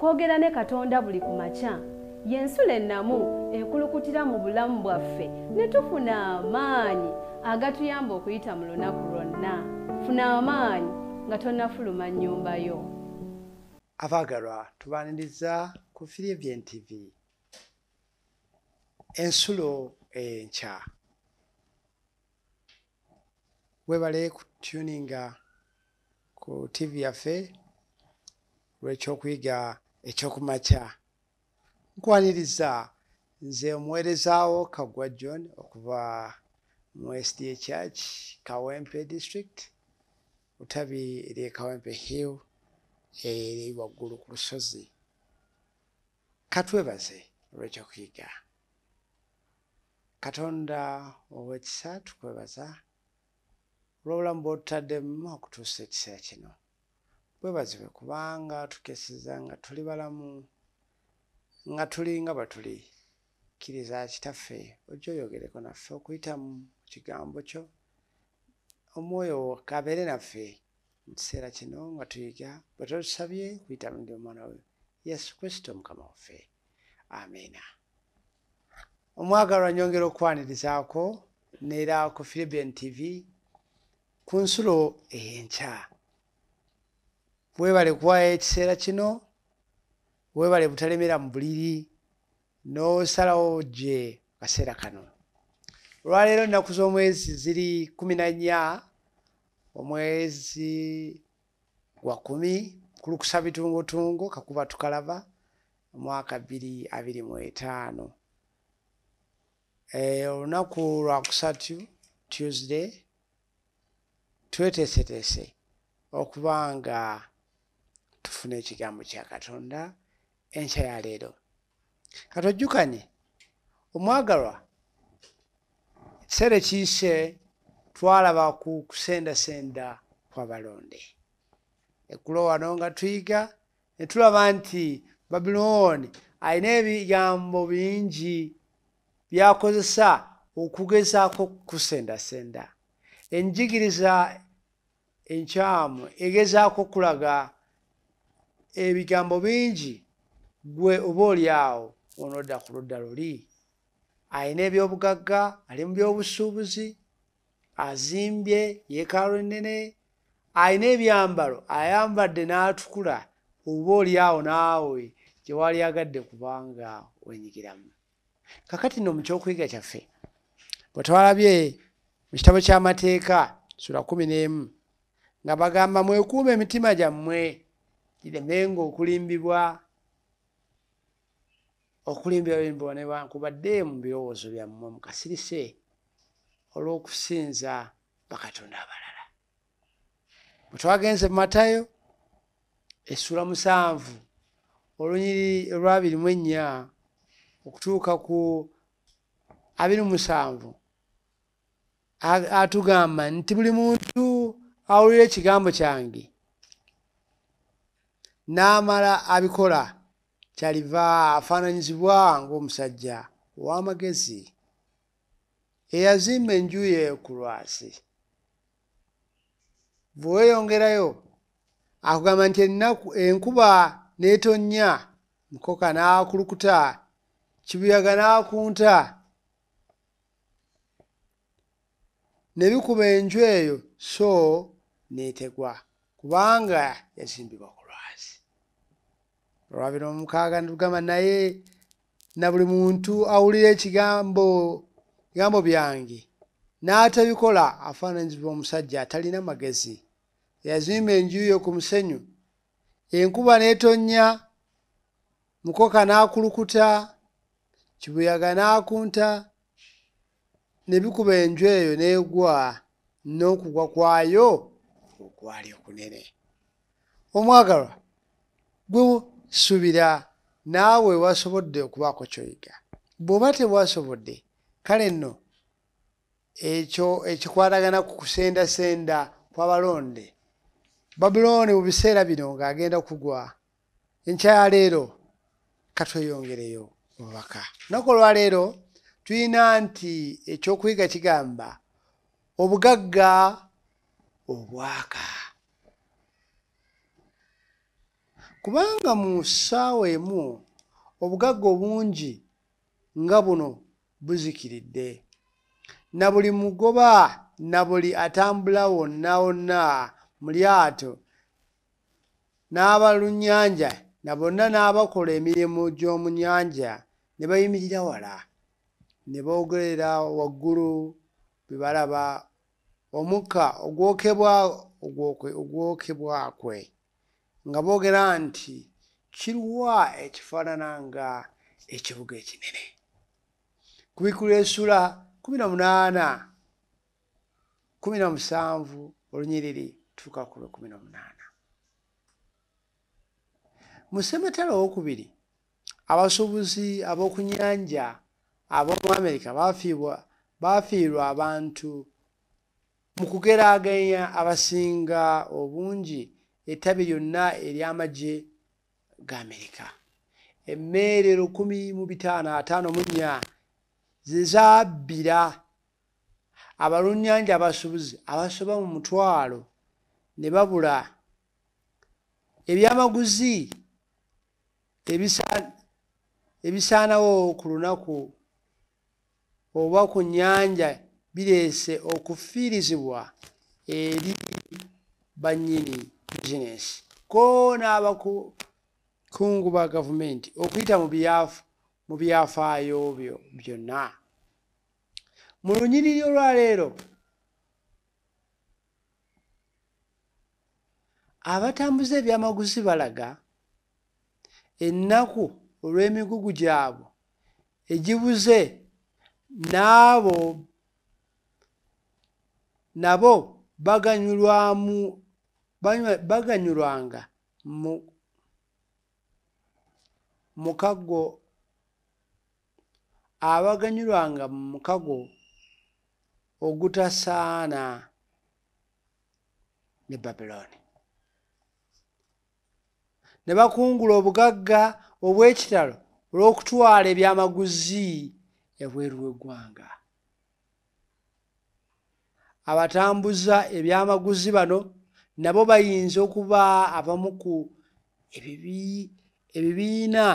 Okwogera ne Katonda buli ku makya y'ensula ennamu ekulukutira mu bulamu bwaffe ne tufuna amaanyi agatuyamba okuyita mu lunaku lwonna. Funa amaanyi nga tonnafuluma nnyumba yo. Abaagalwa tubaaniriza ku Firebyen TV. Ensulo enkya. Weebale kutuninga ku TV yaffe lw'ekyokuyiga ekyokumakya. Nkwaniriza nze omuweerezaawo Kaggwa John okuva mu SDA Church Kawempe District, utabi eri Kawempe Hill eri waggulu ku lusozi. Katwebaze olw'ekyokuyiga. Katonda ow'ekisa tukwebaza olw'obulamu bw'otutaddemu okutuusa ekiseera kino. Bwebazibwe kubanga tukeseza nga tuli balamu, nga tuli nga batuli. Kkiriza Kitaffe ojja oyogereko naffe okuyita mu kigambo kyo. Omwoyo kabeere naffe mu kiseera kino nga tuyiga bwe tusabye kuyita mu Omwana we Yesu Kristo Mukama waffe. Amiina. Omwagalwa nyongera okwanirizaako neera ku Firebyen TV ku nsulo enkya. Weebale kuwaayo ekiseera kino, weebale butalemera mu buliri n'osalawo gye kaseera kano. Olwaleero ennaku z'omwezi ziri 14 omwezi gwa 10 kulukusa bitungotungo kakuba tukalaba omwaka 2025. Olunaku lwakusatu Tuesday tweteeseteese okuba nga tufuna ekigambo kya Katonda enkya ya leero. Katojjukanye omwagalwa ekiseera ekiyise twalaba ku kusendasenda kw'abalonde. Eggulo wano nga tuyiga ne tulaba nti Babilooni alina ebigambo bingi by'akozesa okugezaako kusendasenda. Enjigiriza enkyamu egezaako okulaga ebigambo bingi gwe oba oliawo onodda ku ludda luli. Alina eby'obugagga, ali mu by'obusuubuzi, azimbye yeekaalu ennene, alina ebyambalo ayambadde n'atukula oba oliawo naawe gye wali agadde kubanga wenyigiramu. Kakati nno mu kyokuyiga kyaffe bwe twalabye mu kitabo ky'amateeka sura 11 nga bagamba mwekuume emitima gyammwe giremenga okulimbibwa newankubadde mu birowoozo byammwe mu kasirise olw'okusinza bakatonda abalala. Bwe twagenze mu Matayo essula 7 olunyiri olwa 24 okutuuka ku 27 atugamba nti buli muntu awulira ekigambo kyange n'amala abikola kyaliva afaananyizibwa ng'omusajja ow'amagezi eyazimba enju ye ku lwasi. Bwe weeyongerayo akugamba nti enkuba n'etonnya, mukoka n'akulukuta, kibuyaga n'akunta, ne bikuba enju eyo so n'etegwa kubanga yazimbibwa ku lwasi. Olwabiri 6 tugamba naye na buli muntu awulira ebigambo byange n'atabikola afaananyizibwa omusajja atalina magezi yazimba enju ye ku musenyu, enkuba n'etonnya, mukoka n'akulukuta, kibuyaga n'akunta, ne bikuba enju eyo n'egwa, n'okugwa kwayo okwali okunene. Omwagalwa gwe subira naawe wasobodde okubaako kyoyiga. Bw'oba tebwasobodde kale nno ekyo ekikwatagana ku kusendasenda kw'abalonde. Babilooni mu biseera bino ng'agenda kugwa. Enkya ya leero katweyongereyo obubaka. Lunaku olwaleero tulina nti ekyokuyiga kigamba obugagga obwaka. kubanga mu ssaawa emu obugagga obungi nga buno buzikiridde, na buli mugoba na buli atambula wonna wonna mu lyato n'abalunnyanja na bonna n'abakola emirimu gy'omu nnyanja ne bayimirira wala ne boogerera waggulu bwe balaba omukka ogwokebwakwe nga boogera nti kiruwa ekifaanana nga ekibuga ekinene. Kubikkula essula 18, 17 olunyiriri tuuka ku 18. Mu ssematalo owookubiri abasuubuzi ab'oku nnyanja ab'omu Amerika baafiirwa abantu mu kugeraageranya abasinga obungi ettabi lyonna ery'amagye ga Amerika. Emmeeri 1554 ze zaabbira abalunnyanja abasuubuzi abasoba mu 1,000 ne babula ebyamaguzi ebisaanawo ku lunaku oba ku nnyanja bireese okufiirizibwa eri bannyini bizinensi ko n'abakungu ba gavumenti okuyita mu byafaayo byonna. Mu lunyiriri olwaleero abatambuza ebyamaguzi balaga ennaku olw'emigugu gyabwe egibuze nabo baganyulwanga mu mukago ogutasaana ne Babilooni, ne bakungula obugagga obw'ekitalo olw'okutwala ebyamaguzi ebweru w'eggwanga. Abatambuza ebyamaguzi bano nabo bayinza okuba abamu ku ebibiina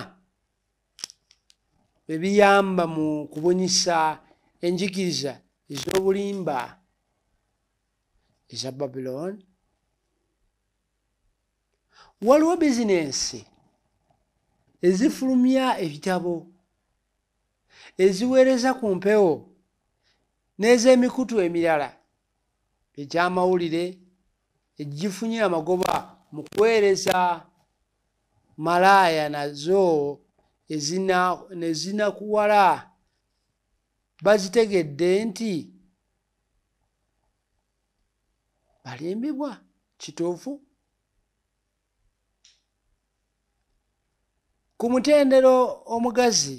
ebiyamba mu kubunyisa enjigiriza ez'obulimba eza Babilooni. Waliwo bizinensi ezifulumya ebitabo, eziweereza ku mpewo n'ez'emikutu emirala egy'amawulire egifunye amagoba mu kuweereza malaaya nazo ezinakuwala bazitegedde nti balimbibwa. Kituufu? Ku mutendero omugazi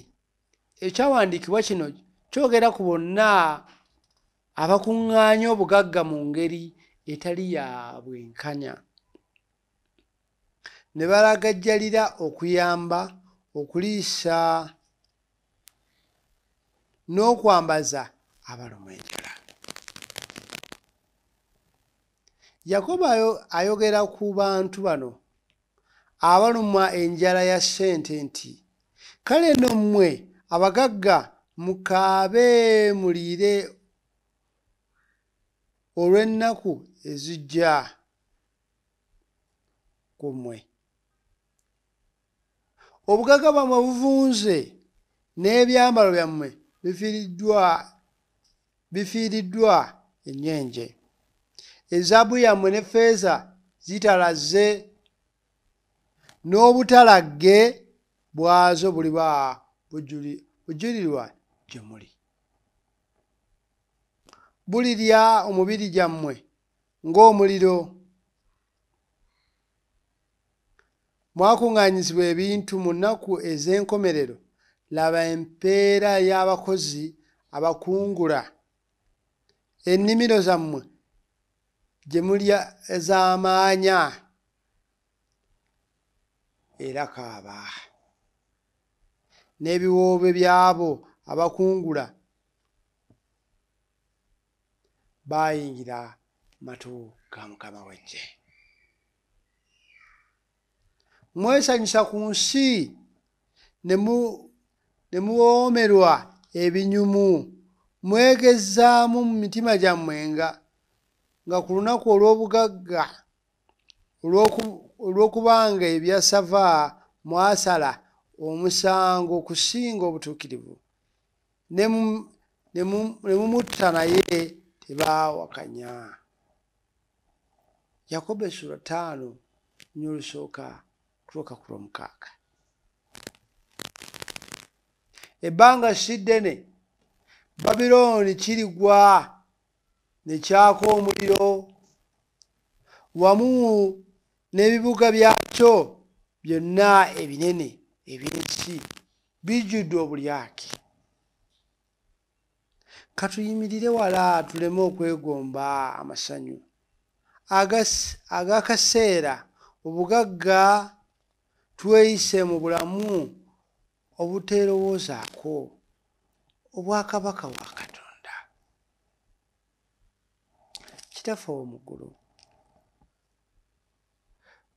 ekyawandiikibwa kino kyogera ku bonna abakuŋŋaanya obugagga mu ngeri etali ya bwenkanya ne balagajjalira okuyamba okuliisa n'okwambaza abalumwa enjala. Yakobo ayogera ku bantu bano abalumwa enjala ya ssente nti, kale nno mmwe abagagga mukaabe muliire olw'ennaku ezijja ku mmwe. Obugagga bwammwe buvunze n'ebyambalo byammwe bifiiriddwa ennyenje. Ezaabu yammwe ne ffeeza zitalaze n'obutalagge bwazo buliba bujulirwa gye muli. Bulirya omubiri gyammwe ng'omuliro. Mwakuŋŋaanyizibwa ebintu mu nnaku ez'enkomerero. Laba empeera y'abakozi abakungula. Ennimiro zammwe gye mulya ez'amaanya era kaaba. N'ebiwoobe by'abo abakungula baayingira matu ga Mukama w'eggye. mwesanyusa ku nsi ne muwoomerwa ebinyumu mwegezaamu mu mitima gyammwe nga ku lunaku olw'obugagga olw'okubanga ebyasava mwasala omusango kusinga obutuukirivu ne mumutta naye tebaawakanya. Yakobo essula 5 nnyo olusooka kutuuka ku lw'omukaaga. Ebbanga si ddene Babilooni kirigwa ne kyaka omuliro wamu n'ebibuga byakyo byonna ebinene eby'ensi bijjudde obulyake. Katuyimirire wala tuleme okwegomba amasanyu ag'akaseera, obugagga tweyise mu bulamu obuteerowoozaako obwakabaka wa Katonda. Kitaffe ow'omu ggulu,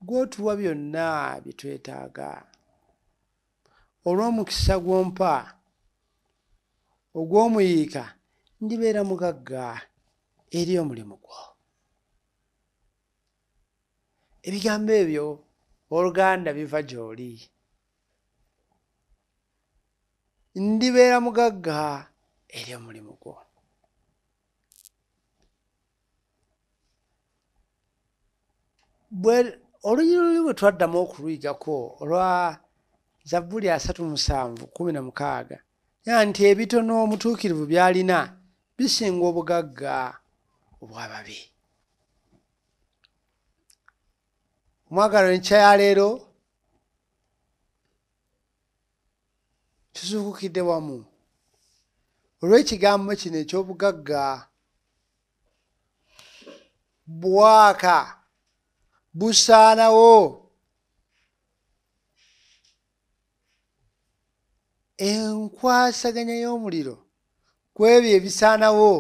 gw'otuwa byonna bye twetaaga, olw'omukisa gw'ompa ogw'omuyiika, ndibeera mugagga eri omulimu gwo. Ebigambo ebyo oluganda biva gy'oli. Ndibeera mugagga eri omulimu gwo. Olunyiri luli bwe twaddamu okuluyigako olwa Zabbuli 37:16 nti ebitono omutuukirivu by'alina bisinga obugagga obw'ababi. Omwagalwa, enkya ya leero tuzuukukidde wamu olw'ekigambo kino eky'obugagga bwaka busaanawo. Enkwasaganya y'omuliro ku ebyo ebisaanawo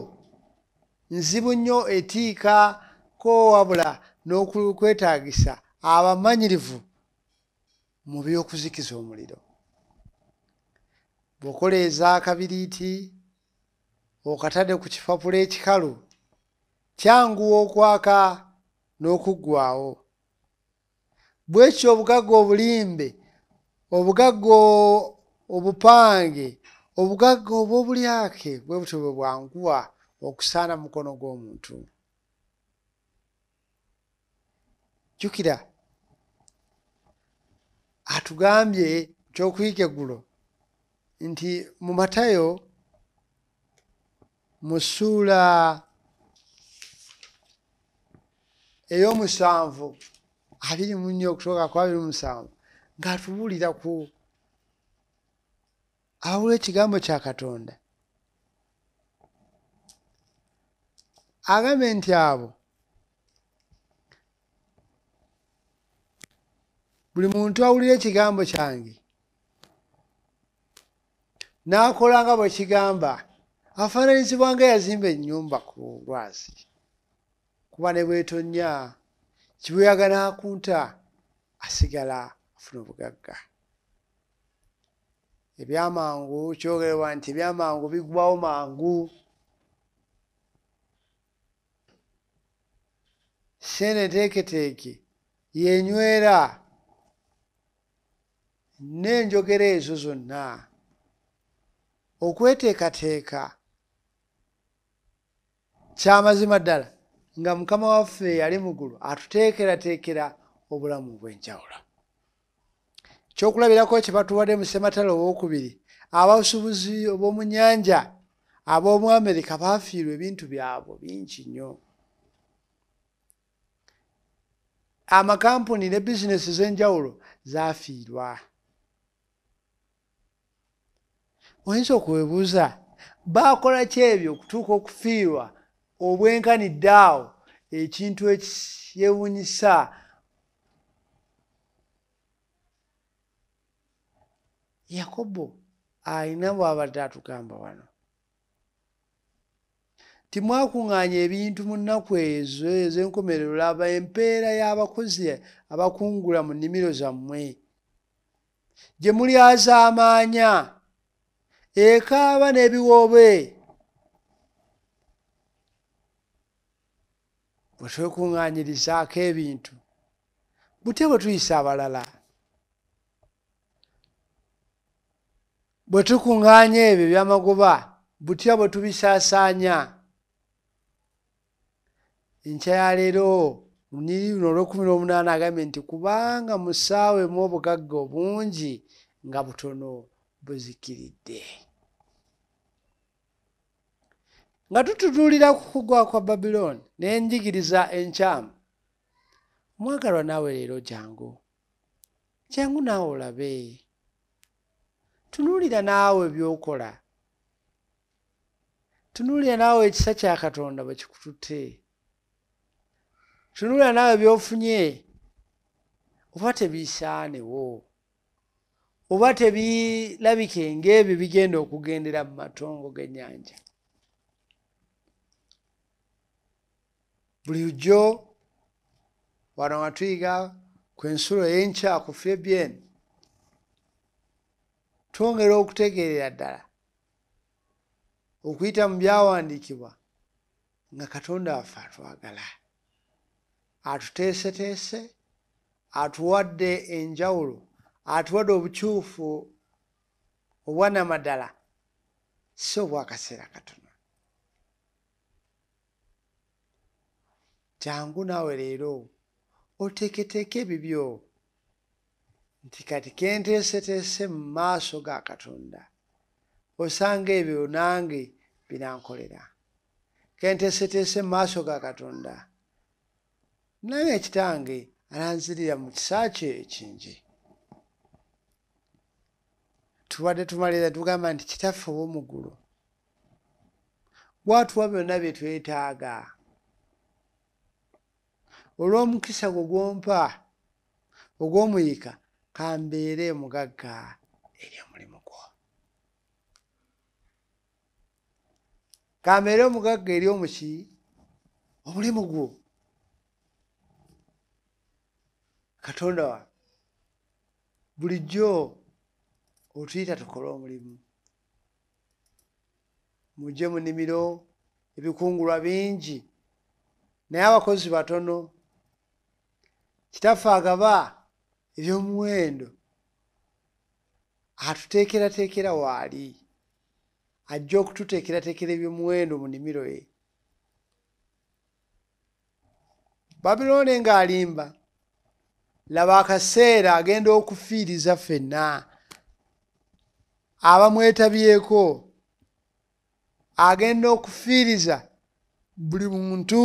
nzibu nnyo, etiikako wabula n'okwetaagisa abamanyirivu mu by'okuzikiza omuliro. Bw'okoleeza akabiriiti okatadde ku kipapula ekikalu, kyanguwa okwaka n'okuggwaawo. Bwe kityo obugagga obulimbe, obugagga obupange, obugagga obw'obulyake bwe butyo bwe bwanguwa okusaana mu mukono gw'omuntu. Jjukira atugambye ky'okuyiga eggulo nti mu Matayo mu ssuula ey'omusanvu 24 okutuuka ku 27 ng'atubuulira ku awulira ekigambo kya Katonda. Agambye nti abo buli muntu awulira ekigambo kyange n'akola nga bwe kigamba afaananyizibwa nga yazimba ennyumba ku lwazi. Kuba ne bw'etonnya kibuyaga n'akunta, asigala afuna obugagga. Ebyamangu kyogerebwa nti ebyamangu biggwawo mangu. Ssente teeketeeke yenywera, n'enjogera ezo zonna. Okweteekateeka ky'amazima ddala nga Mukama waffe yali mu ggulu atuteekerateekera obulamu obw'enjawulo. Ekyokulabirako kye batuwadde mu Ssematalo owookubiri, abasuubuzi b'omu nnyanja ab'omu Amerika baafiirwa ebintu byabwe bingi nnyo. Amakampuni ne bizinesi ez'enjawulo zaafiirwa. Oyinza okuwebuuza baakola ki ebyo okutuuka okufiirwa obwenkanidde awo ekintu ekyewuunyisa? Yakobo alina bw'abadde atugamba wano timwakuŋŋaanya ebintu mu nnaku ezo ez'enkomerero laba empeera y'abakozi abakungula mu nnimiro zammwe gye muli azaamaanya ekaaba n'ebiwoobe bwe twekuŋŋaanyirizaako ebintu butya bwe tuyisa abalala bwe tukuŋŋaanya ebyo ebyamagoba butya bwe tubisaasaanya enkya ya leero lunyiri luno olw'18 agambye nti kubanga mu ssaawa emu obugagga obungi nga butono buzikiridde. Nga tutunuulira ku kugwa kwa Babilooni n'enjigiriza enkyamu, omwagalwa naawe leero jangu naawe olabe, tunuulira naawe by'okola, tunuulira naawe ekisa kya Katonda bwe kikututte, tunuulira naawe by'ofunye oba tebisaanewo oba tebirabike ng'ebyo bigenda okugendera mu matongo g'ennyanja. Bulijjo wano watuyiga ku ensulo y'enkya ku Fabian twongera okutegeerera ddala okuyita mu byawandiikibwa nga Katonda waffe atwagala, atuteeseteese, atuwadde enjawulo, atuwadde obukyufu obwa nnamadala si obw'akaseera katono. Jangu naawe leero oteeketeeke ebibyo nti kati kenteeseteese mu maaso ga Katonda osanga ebyo nange binankolera, kenteeseteese mu maaso ga Katonda nange Kitange alanzirira mu kisa kye ekingi. Tubadde tumaliriza tugamba nti Kitaffe ow'omu ggulu gw'atuwa byonna bye twetaaga olw'omukisa gwe gw'ompa ogw'omuyika kambeere mugagga eri omulimu gwo, kambeere omugagga eri omuki omulimu gwo. Katonda wa bulijjo otuyita tukole omulimu, mujje mu nnimiro, ebikungulwa bingi naye abakozi batono. Kitaffe agaba eby'omuwendo atuteekerateekera waali, ajja okututeekerateekera eby'omuwendo mu nnimiro ye. Babilooni ng'alimba, laba akaseera agenda okufiiriza ffenna abamwetabyeko, agenda okufiiriza buli muntu.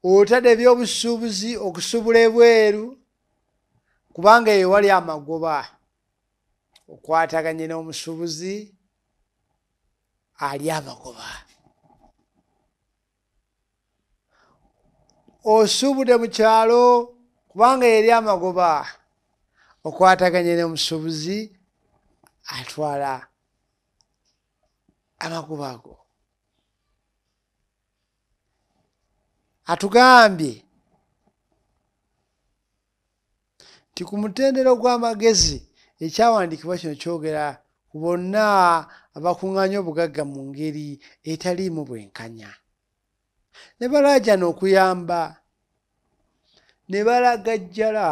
Otadde ebyobusuubuzi okusubula ebweru kubanga eyo wali amagoba, okwataganye n'omusuubuzi ali amagoba. Osuubudde mu kyalo kubanga eri amagoba, okwataganye n'omusuubuzi atwala amagoba ago. Atugambye nti ku mutendera gw'amagezi ekyawandiikibwa kino kyogera ku bonna abakuŋŋaanya obugagga mu ngeri etaliimu bwenkanya, ne balaajana okuyamba, ne balagajjala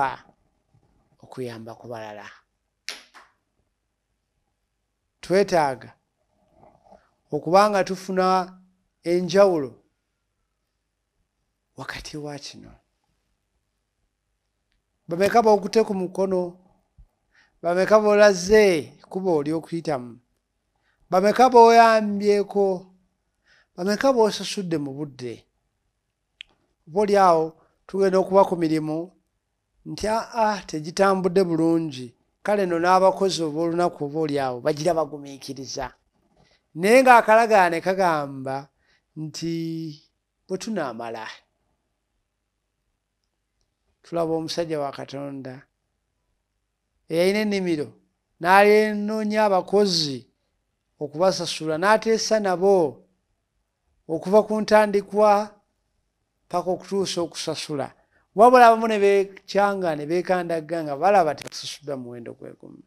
okuyamba ku balala. Twetaaga okuba nga tufuna enjawulo wakati wa kino. Bameka b'okute ku mukono, bameka b'olaze kuba oli okuyitamu, bameka b'oyambyeko, bameka b'osasudde mu budde. Obaoli awo tugenda okuba ku mirimu nti tegitambudde bulungi, kale no n'abakozi ob'olunaku obaoli awo bagira bagumiikiriza, naye ng'akalagaane kagamba nti bwe tunaamala. Tulaba omusajja wa Katonda eyalina ennimiro n'alenoonya abakozi okubasasula, n'ateesa nabo okuva ku ntandikwa paka okutuusa okusasula. Wabula abamu ne beekyanga ne beekandaga nga balaba tebasasuddwa muwendo gwe gumu.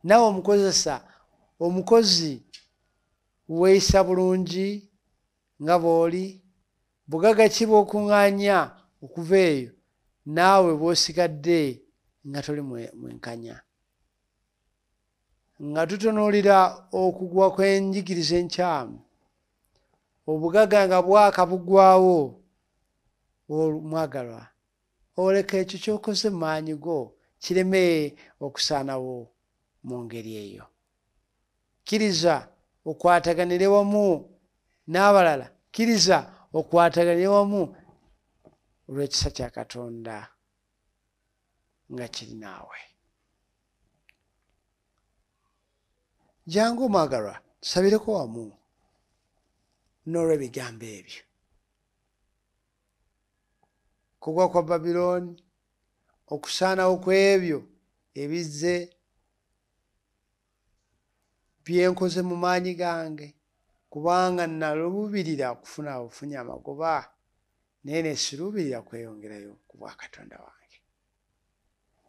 Nawe omukozesa omukozi weeyisa bulungi nga bw'oli, bugaga ki bw'okuŋŋaanya okuva eyo naawe bw'osigadde nga toli mwenkanya. Nga tutunuulira okugwa kw'enjigiriza enkyamu, obugaga nga bwaka bugwawo, mwagalwa oleka ekyo ky'okoze mu maanyi go kireme okusaanawo mu ngeri eyo. Kkiriza okwataganire wamu n'abalala, kkiriza okwataganire wamu olw'ekisa kya Katonda nga kiri naawe. Jangu omwagalwa tusabireko wamu n'olw'ebigambo ebyo. Kugwa kwa Babilooni, okusaanawo kw'ebyo ebizze byenkoze mu maanyi gange, kubanga naluubirira okufuna obufunyi amagoba naye ne siruubirira kweyongerayo ku bwa Katonda wange.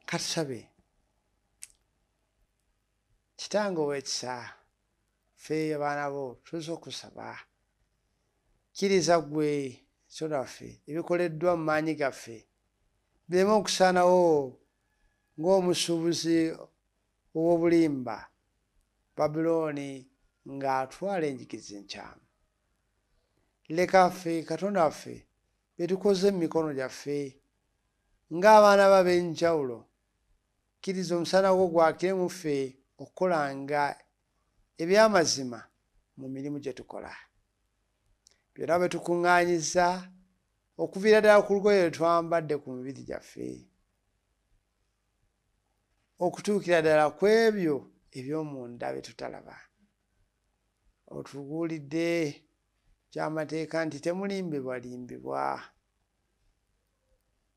Katusabe. Kitange ow'ekisa, ffe abaana bo tuze okusaba. Kkiriza ggwe Katonda waffe ebikoleddwa mu maanyi gaffe bireme okusaanawo ng'omusuubuzi ow'obulimba Babilooni ng'atwala enjigiriza enkyamu. Leka ffe Katonda waffe bye tukoze mu mikono gyaffe ng'abaana bo ab'enjawulo, kkiriza omusana gwo gwakire mu ffe okukolanga eby'amazima mu mirimu gye tukola. Byonna bwe tukuŋŋaanyiza okuviira ddala ku lugoye lwe twambadde ku mibiri gyaffe, okutuukira ddala ku ebyo eby'omunda bye tutalaba. Otubuulidde ky'amateeka nti temulimbibwalimbibwa.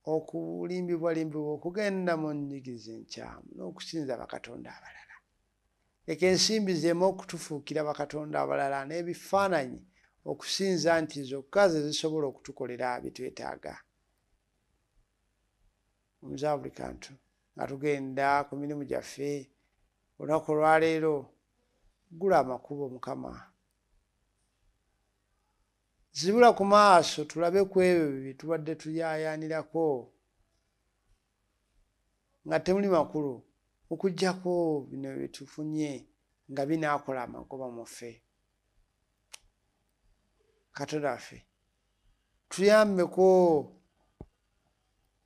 Okulimbibwalimbibwa okugenda mu njigiriza enkyamu n'okusinza bakatonda abalala. Leka ensimbi zeemu okutufuukira bakatonda abalala n'ebifaananyi okusinza nti zokka ze zisobola okutukolera bye twetaaga. Omuza buli kantu nga tugenda ku mirimu gyaffe, olunaku olwaleero gula amakubo Mukama. Zibula ku maaso tulabe ku ebyo bye tubadde tuyaayaanirako nga temuli makulu, okuggyako bino bye tufunye nga binaakola amagoba mu ffe. Katonda waffe tuyambeko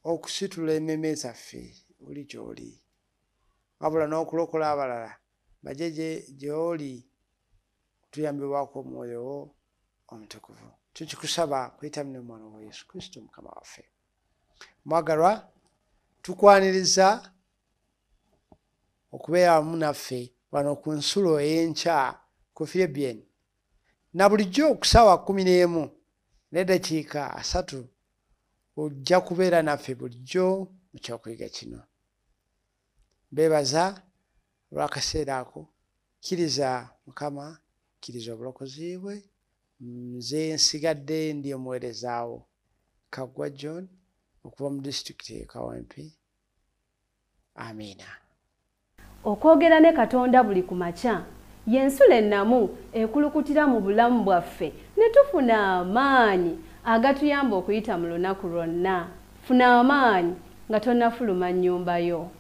okusitula emmeme zaffe buli gy'oli, wabula n'okulokola abalala bajje gy'oli, tuyambibwako omwoyo wo omutukuvu. Tukikusaba kuyita mu mwana wa Yesu Kristo Mukama waffe. Mwagalwa, tukwaniriza okubeera wamu naffe wano ku nsulo ey'enkya ku Fiebien, na bulijjo ku ssaawa 11 n'eddakiika 3 ojja kubeera naffe bulijjo mu kyokuyiga kino. Beebaza olw'akaseera ako. Kkiriza Mukama, kkiriza obulokozi bwe. Nze nsigadde ndi omuweerezaawo Kaggwa John okuva mu disitulikiti e Kawempe. Amiina. Okwogera ne Katonda buli ku makya y'ensula ennamu ekulukutira mu bulamu bwaffe ne tufuna amaanyi agatuyamba okuyita mu lunaku lwonna. Funa amaanyi nga tonnafuluma nnyumba yo.